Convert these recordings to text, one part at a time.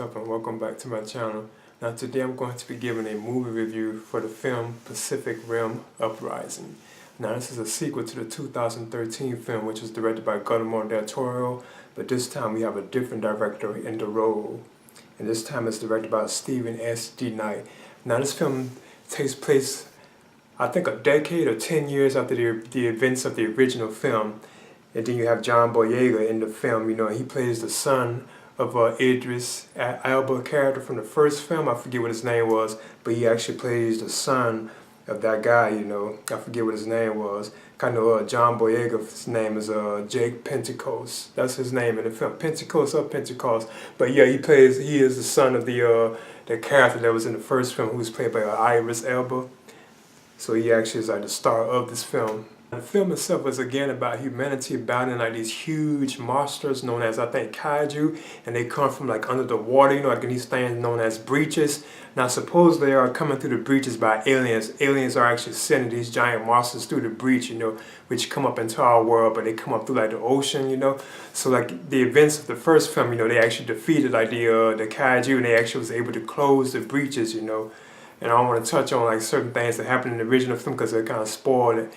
up, and welcome back to my channel. Now today I'm going to be giving a movie review for the film Pacific Rim Uprising. Now this is a sequel to the 2013 film, which was directed by Guillermo del Toro, but this time we have a different director in the role. And this time it's directed by Stephen S. D. Knight. Now this film takes place, I think, a decade or 10 years after the events of the original film. And then you have John Boyega in the film. He plays the son of Idris Elba character from the first film. I forget what his name was, but he actually plays the son of that guy. I forget what his name was. John Boyega's name is Jake Pentecost. That's his name in the film, Pentecost. But yeah, he is the son of the character that was in the first film, who was played by Idris Elba. So he actually is like the star of this film. The film itself is again about humanity battling like these huge monsters known as, I think, kaiju, and they come from like under the water, like in these things known as breaches. Now suppose they are coming through the breaches by aliens. Aliens are actually sending these giant monsters through the breach, which come up into our world, but they come up through like the ocean, So like the events of the first film, they actually defeated like the kaiju, and they actually was able to close the breaches, And I don't want to touch on like certain things that happened in the original film because they kind of spoil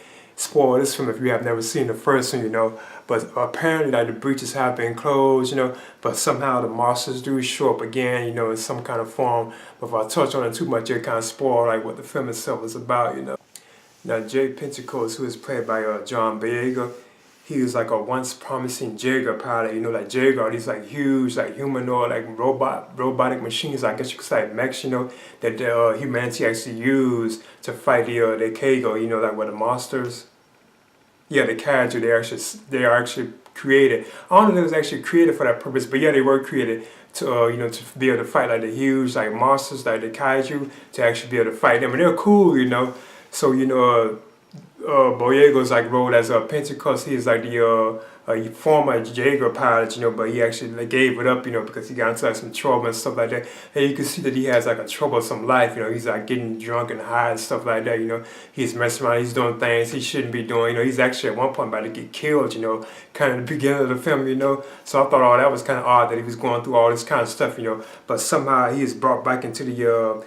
this film if you have never seen the first one, But apparently like the breaches have been closed, but somehow the monsters do show up again, in some kind of form. But if I touch on it too much, it kind of spoil like what the film itself is about, Now Jake Pentecost, who is played by John Boyega, he was like a once promising Jaeger pilot, like Jaeger are these like huge, like humanoid, like robotic machines, I guess you could say, like mechs, that humanity actually used to fight the Kago, like with the monsters. Yeah, the kaiju, they are actually created. I don't know if it was actually created for that purpose, but yeah, they were created to to be able to fight like the huge like monsters, like the kaiju, to actually be able to fight them, and they're cool, So Boyega's like role as Pentecost. He's like the former Jaeger pilot, but he actually like, gave it up, because he got into like some trouble and stuff like that. And you can see that he has like a troublesome life, He's like getting drunk and high and stuff like that, He's messing around, he's doing things he shouldn't be doing, He's actually at one point about to get killed, kind of the beginning of the film, So I thought, oh, that was kind of odd that he was going through all this kind of stuff, But somehow he is brought back into the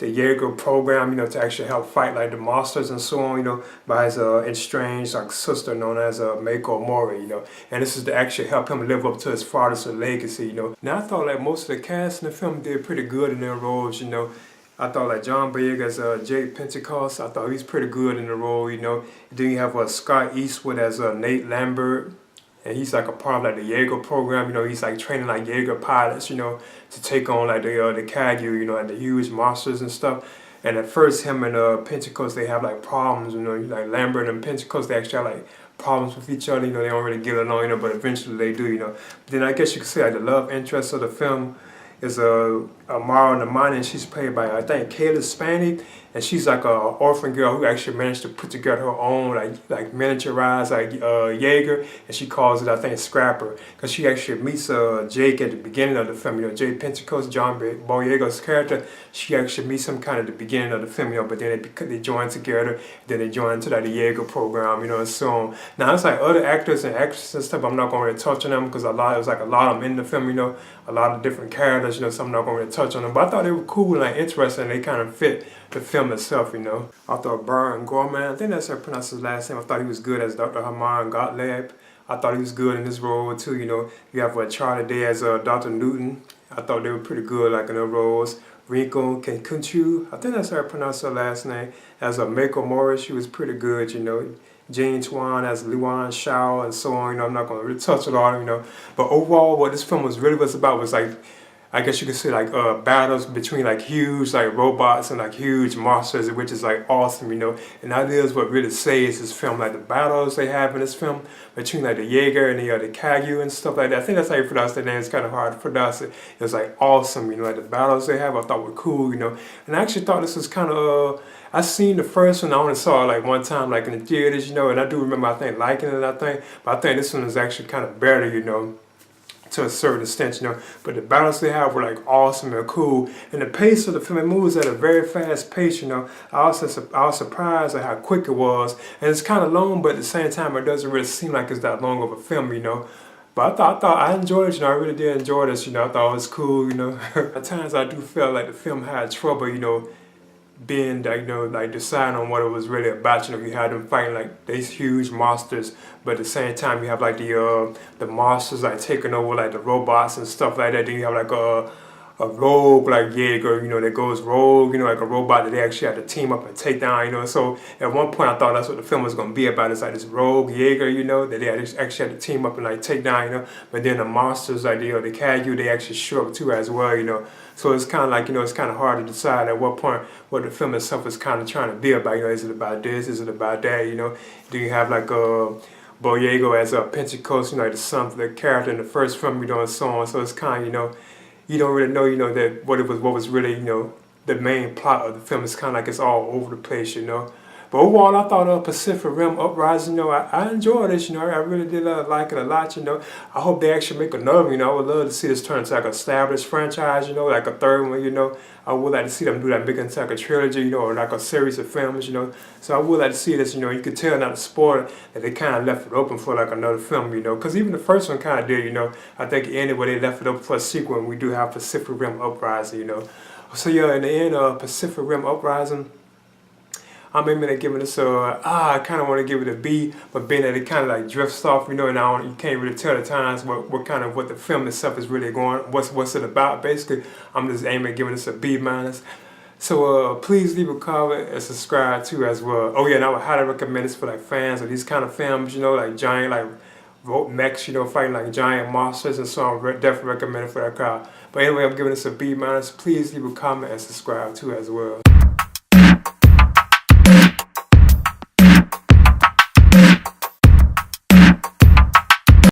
Jaeger program, to actually help fight like the monsters and so on, by his estranged like sister known as Mako Mori, And this is to actually help him live up to his father's legacy, Now I thought like most of the cast in the film did pretty good in their roles, I thought like John Boyega as Jake Pentecost, I thought he's pretty good in the role, Then you have Scott Eastwood as Nate Lambert. And he's like a part of like the Jaeger program, He's like training like Jaeger pilots, to take on like the kaiju, like the huge monsters and stuff. And at first, him and Pentecost, they have like problems, like Lambert and Pentecost, they actually have like problems with each other, they don't really get along, but eventually they do, But then I guess you could say like the love interest of the film is Amara Namani, and she's played by, I think, Kayla Spaney, and she's like an orphan girl who actually managed to put together her own like miniaturized Jaeger, and she calls it, I think, Scrapper, because she actually meets Jake at the beginning of the film, Jake Pentecost, John Boyega's character. She actually meets him kind of at the beginning of the film, but then they join together, then they join into like the Jaeger program, and so on. Now it's like other actors and actresses and stuff, I'm not going to really touch on them because it was like a lot of them in the film, a lot of different characters, so I'm not going to really touch on them. But I thought they were cool and like interesting. They kind of fit the film itself, I thought Brian Gorman, I think that's how I pronounce his last name. I thought he was good as Dr. Herman Gottlieb. I thought he was good in this role too, You have Charlie Day as Dr. Newton. I thought they were pretty good like in their roles. Rinko Kenkunchu, I think that's how I pronounce her last name, as Mako Morris. She was pretty good, Jane Tuan as Luan Shao and so on, I'm not going to really touch it all, But overall, what this film was about was like, I guess you could say like battles between like huge like robots and like huge monsters, which is like awesome, And that is what really saves this film, like the battles they have in this film between like the Jaeger and the kaiju and stuff like that. I think that's how you pronounce their name. It's kind of hard to pronounce it. It was like awesome, like the battles they have I thought were cool, And I actually thought this was kind of I seen the first one, I only saw it like one time like in the theaters, and I do remember, I think, liking it, but I think this one is actually kind of better, to a certain extent, But the battles they have were like awesome and cool, and the pace of the film, it moves at a very fast pace, I was surprised at how quick it was, and it's kind of long, but at the same time, it doesn't really seem like it's that long of a film, But I enjoyed it, you know, I really did enjoy this, you know, I thought it was cool, you know. At times I do feel like the film had trouble, you know, being like, you know, like deciding on what it was really about. You know, you had them fighting like these huge monsters, but at the same time you have like the monsters like taking over like the robots and stuff like that. Then you have like a rogue like Jaeger, you know, that goes rogue, you know, like a robot that they actually had to team up and take down, you know. So at one point I thought that's what the film was gonna be about. It's like this rogue Jaeger, you know, that they actually had to team up and like take down, you know. But then the monsters like the Kaiju, they actually show up too as well, you know. So it's kind of like, you know, it's kind of hard to decide at what point what the film itself is kind of trying to be about. You know, is it about this? Is it about that? You know, do you have like Boyega as a Pentecost, you know, like the son of the character in the first film, you know, and so on. So it's kind of, you know, you don't really know, you know, that what was really, you know, the main plot of the film. Is kind of like it's all over the place, you know. But overall, I thought Pacific Rim Uprising, you know, I enjoyed this, you know, I really did like it a lot, you know. I hope they actually make another one, you know. I would love to see this turn into like an established franchise, you know, like a third one, you know. I would like to see them do that, make it into like a trilogy, you know, or like a series of films, you know. So I would like to see this, you know. You could tell not to spoil it, that they kind of left it open for like another film, you know. Because even the first one kind of did, you know. I think it ended where they left it open for a sequel, and we do have Pacific Rim Uprising, you know. So yeah, in the end of Pacific Rim Uprising, I'm aiming at giving this I kind of want to give it a B, but being that it kind of like drifts off, you know, and you can't really tell the times what the film itself is really going, what's it about. Basically, I'm just aiming at giving this a B minus. So please leave a comment and subscribe too as well. Oh yeah, and I would highly recommend this for like fans of these kind of films, you know, like giant like rope mechs, you know, fighting like giant monsters and so on. Definitely recommend it for that crowd. But anyway, I'm giving this a B minus. Please leave a comment and subscribe too as well.